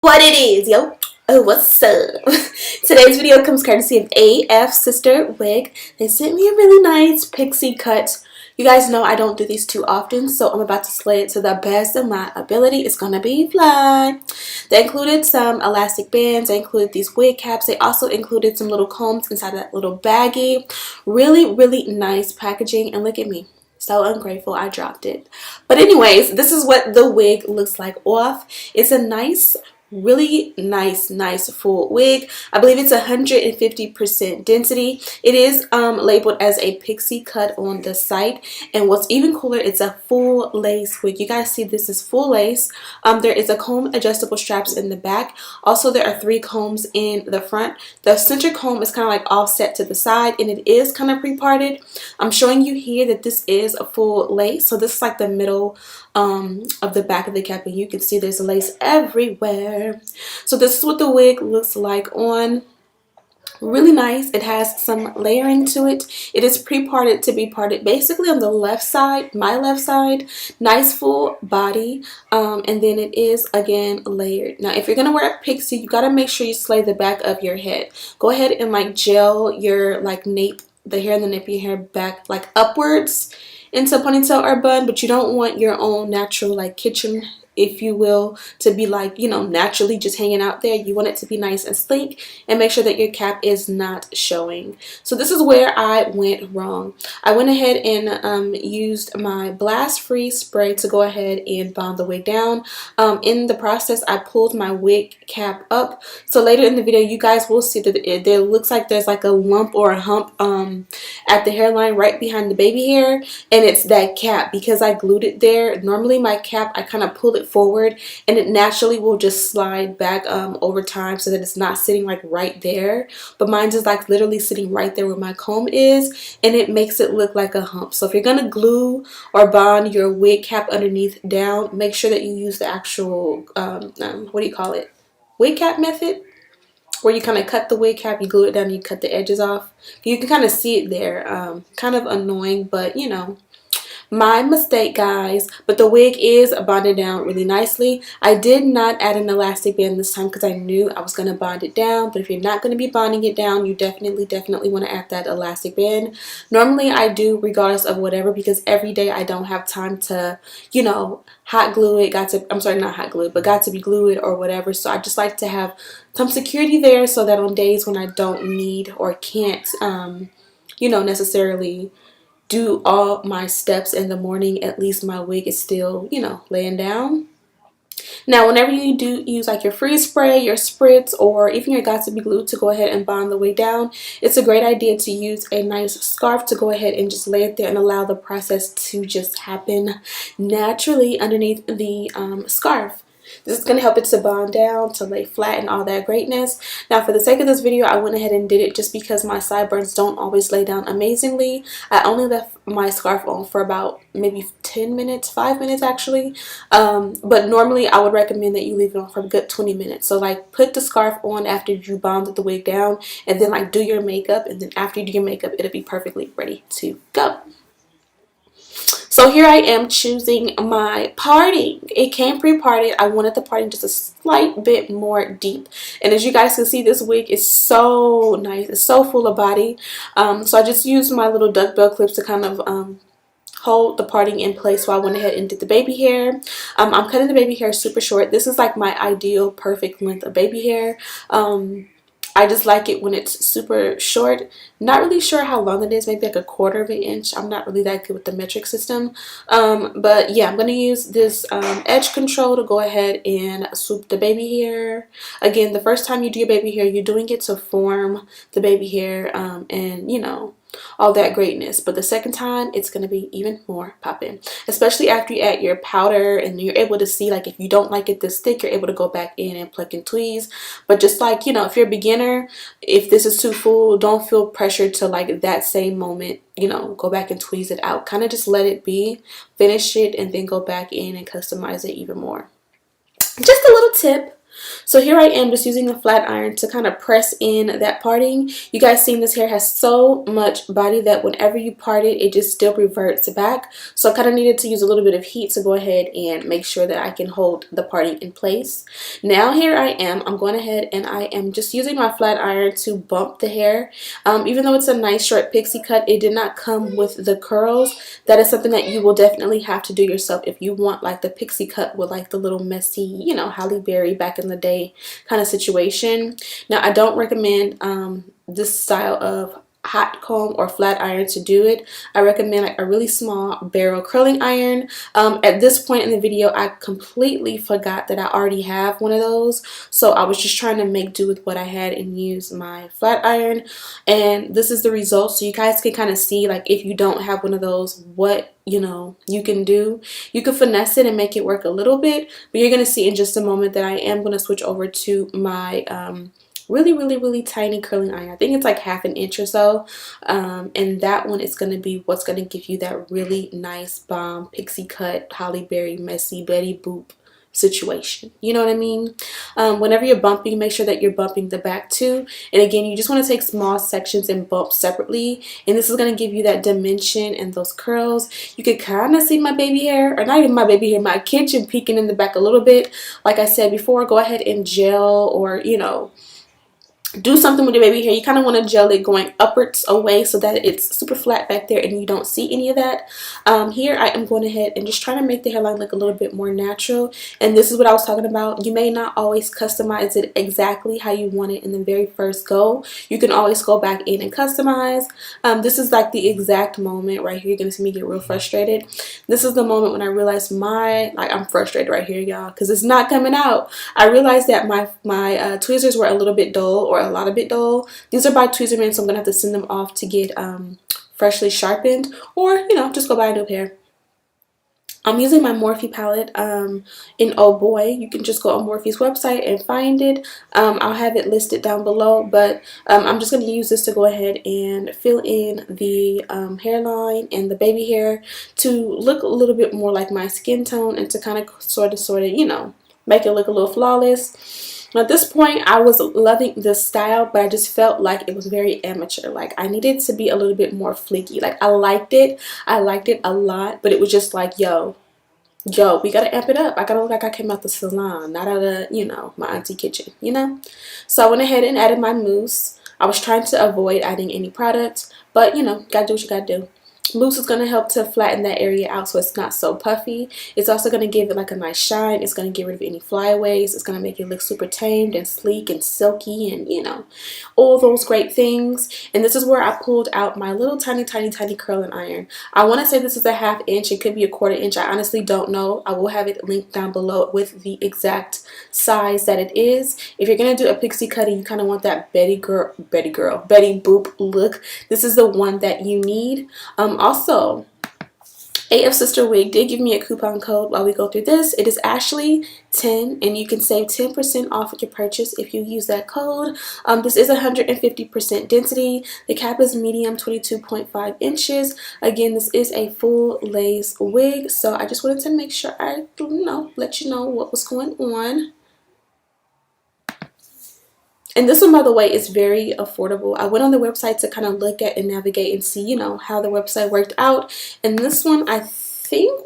What it is, yo. Oh, what's up? Today's video comes courtesy of Afsisterwig. They sent me a really nice pixie cut. You guys know I don't do these too often, so I'm about to slay it to the best of my ability. It's gonna be fly. They included some elastic bands. They included these wig caps. They also included some little combs inside that little baggie. Really, really nice packaging. And look at me. So ungrateful I dropped it. But anyways, this is what the wig looks like off. It's a nice, really nice full wig. I believe it's 150% density. It is labeled as a pixie cut on the site, and what's even cooler, it's a full lace wig. You guys see this is full lace. There is a comb adjustable straps in the back. Also, there are 3 combs in the front. The center comb is kind of like offset to the side, and it is kind of pre-parted. I'm showing you here that this is a full lace, so this is like the middle of the back of the cap, and you can see there's lace everywhere. So this is what the wig looks like on. Really nice. It has some layering to it. It is pre-parted to be parted basically on the left side, my left side. Nice full body, and then it is again layered. Now if you're gonna wear a pixie, you gotta make sure you slay the back of your head. Go ahead and like gel your like nape, the hair in the nape of your hair back like upwards into a ponytail or bun, but you don't want your own natural like kitchen, if you will, to be like, you know, naturally just hanging out there. You want it to be nice and sleek, and make sure that your cap is not showing. So this is where I went wrong. I went ahead and used my blast free spray to go ahead and bond the wig down. In the process, I pulled my wig cap up, so later in the video you guys will see that there looks like there's like a lump or a hump at the hairline right behind the baby hair, and it's that cap because I glued it there. Normally my cap, I kind of pull it forward and it naturally will just slide back over time, so that it's not sitting like right there, but mine is like literally sitting right there where my comb is, and it makes it look like a hump. So if you're gonna glue or bond your wig cap underneath down, make sure that you use the actual what do you call it, wig cap method, where you kind of cut the wig cap, you glue it down, and you cut the edges off. You can kind of see it there. Kind of annoying, but you know, my mistake, guys. But the wig is bonded down really nicely. I did not add an elastic band this time because I knew I was going to bond it down. But if you're not going to be bonding it down, you definitely want to add that elastic band. Normally I do regardless of whatever, because every day I don't have time to, you know, hot glue it. I'm sorry, not hot glue it, but got to be glue it or whatever. So I just like to have some security there, so that on days when I don't need or can't, you know, necessarily do all my steps in the morning, at least my wig is still, you know, laying down. Now whenever you do use like your freeze spray, your spritz, or even your got to be glue to go ahead and bond the wig down, it's a great idea to use a nice scarf to go ahead and just lay it there and allow the process to just happen naturally underneath the scarf. This is going to help it to bond down, to lay flat, and all that greatness. Now for the sake of this video, I went ahead and did it just because my sideburns don't always lay down amazingly. I only left my scarf on for about maybe 10 minutes, 5 minutes actually. But normally I would recommend that you leave it on for a good 20 minutes. So like put the scarf on after you bonded the wig down, and then like do your makeup, and then after you do your makeup, it'll be perfectly ready to go. So here I am choosing my parting. It came pre-parted. I wanted the parting just a slight bit more deep. And as you guys can see, this wig is so nice. It's so full of body. So I just used my little duckbill clips to kind of hold the parting in place while I went ahead and did the baby hair. I'm cutting the baby hair super short. This is like my ideal perfect length of baby hair. I just like it when it's super short. Not really sure how long it is, maybe like 1/4 of an inch. I'm not really that good with the metric system. But yeah, I'm going to use this edge control to go ahead and swoop the baby hair. Again, the first time you do your baby hair, you're doing it to form the baby hair and, you know, all that greatness. But the second time, it's going to be even more popping, especially after you add your powder and you're able to see, like, if you don't like it this thick, you're able to go back in and pluck and tweeze. But just like, you know, if you're a beginner, if this is too full, don't feel pressured to like that same moment, you know, go back and tweeze it out. Kind of just let it be, finish it, and then go back in and customize it even more. Just a little tip. So here I am just using the flat iron to kind of press in that parting. You guys seen this hair has so much body that whenever you part it, it just still reverts back. So I kind of needed to use a little bit of heat to go ahead and make sure that I can hold the parting in place. Now here I am, I'm going ahead and I am just using my flat iron to bump the hair. Even though it's a nice short pixie cut, it did not come with the curls. That is something that you will definitely have to do yourself if you want like the pixie cut with like the little messy, you know, Halle Berry back in the day kind of situation. Now I don't recommend this style of hot comb or flat iron to do it. I recommend like a really small barrel curling iron. At this point in the video, I completely forgot that I already have one of those, so I was just trying to make do with what I had and use my flat iron, and this is the result. So you guys can kind of see, like, if you don't have one of those, what you know you can do. You can finesse it and make it work a little bit, but you're gonna see in just a moment that I am going to switch over to my really tiny curling iron. I think it's like 1/2 inch or so, and that one is going to be what's going to give you that really nice bomb pixie cut Halle Berry messy Betty Boop situation. You know what I mean? Whenever you're bumping, make sure that you're bumping the back too. And again, you just want to take small sections and bump separately, and this is going to give you that dimension and those curls. You can kind of see my baby hair, or not even my baby hair, my kitchen peeking in the back a little bit. Like I said before, go ahead and gel, or you know, do something with your baby hair. You kind of want to gel it going upwards away so that it's super flat back there and you don't see any of that. Here I am going ahead and just trying to make the hairline look a little bit more natural, and this is what I was talking about. You may not always customize it exactly how you want it in the very first go. You can always go back in and customize. This is like the exact moment right here. You're gonna see me get real frustrated. This is the moment when I realized I'm frustrated right here, y'all, because it's not coming out. I realized that my tweezers were a little bit dull, or a lot of bit dull. These are by Tweezerman, so I'm gonna have to send them off to get freshly sharpened, or you know, just go buy a new pair. I'm using my Morphe palette in Oh Boy. You can just go on Morphe's website and find it. I'll have it listed down below, but I'm just going to use this to go ahead and fill in the hairline and the baby hair to look a little bit more like my skin tone, and to kind of sort of, you know, make it look a little flawless. At this point, I was loving this style, but I just felt like it was very amateur. Like, I needed to be a little bit more fleeky. Like, I liked it a lot, but it was just like, yo, we gotta amp it up. I gotta look like I came out the salon, not out of, you know, my auntie kitchen, you know? So I went ahead and added my mousse. I was trying to avoid adding any product, but you know, gotta do what you gotta do. Mousse is going to help to flatten that area out so it's not so puffy. It's also going to give it like a nice shine. It's going to get rid of any flyaways. It's going to make it look super tamed and sleek and silky, and you know, all those great things. And this is where I pulled out my little tiny curling iron. I want to say this is a 1/2 inch. It could be a 1/4 inch. I honestly don't know. I will have it linked down below with the exact size that it is. If you're going to do a pixie cut and you kind of want that Betty Boop look, this is the one that you need. Also, Afsisterwig did give me a coupon code while we go through this. It is Ashley10, and you can save 10% off of your purchase if you use that code. This is 150% density. The cap is medium, 22.5 inches. Again, this is a full lace wig, so I just wanted to make sure I, let you know what was going on. And this one, by the way, is very affordable. I went on the website to kind of look at and navigate and see, you know, how the website worked out. And this one, I think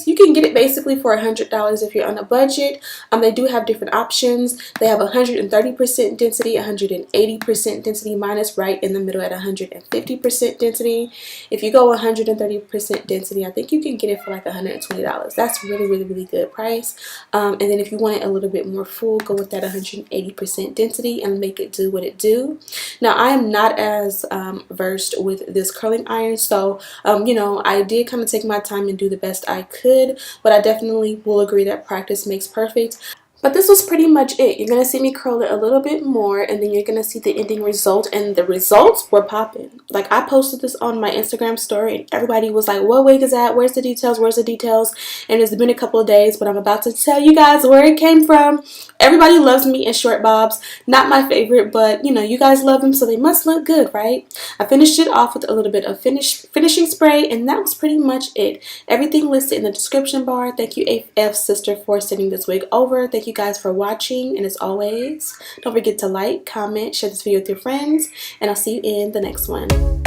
you can get it basically for $100 if you're on a budget. They do have different options. They have 130% density, 180% density. Mine is right in the middle at 150% density. If you go 130% density, I think you can get it for like $120. That's really good price. And then if you want it a little bit more full, go with that 180% density and make it do what it do. Now, I am not as versed with this curling iron, so you know, I did kind of take my time and do the best I could, but I definitely will agree that practice makes perfect. But this was pretty much it. You're going to see me curl it a little bit more, and then you're going to see the ending result, and the results were popping. Like, I posted this on my Instagram story, and everybody was like, what wig is that? Where's the details? Where's the details? And it's been a couple of days, but I'm about to tell you guys where it came from. Everybody loves me in short bobs. Not my favorite, but you know, you guys love them, so they must look good, right? I finished it off with a little bit of finishing spray, and that was pretty much it. Everything listed in the description bar. Thank you, Afsister, for sending this wig over. Thank you guys for watching, and as always, don't forget to like, comment, share this video with your friends, and I'll see you in the next one.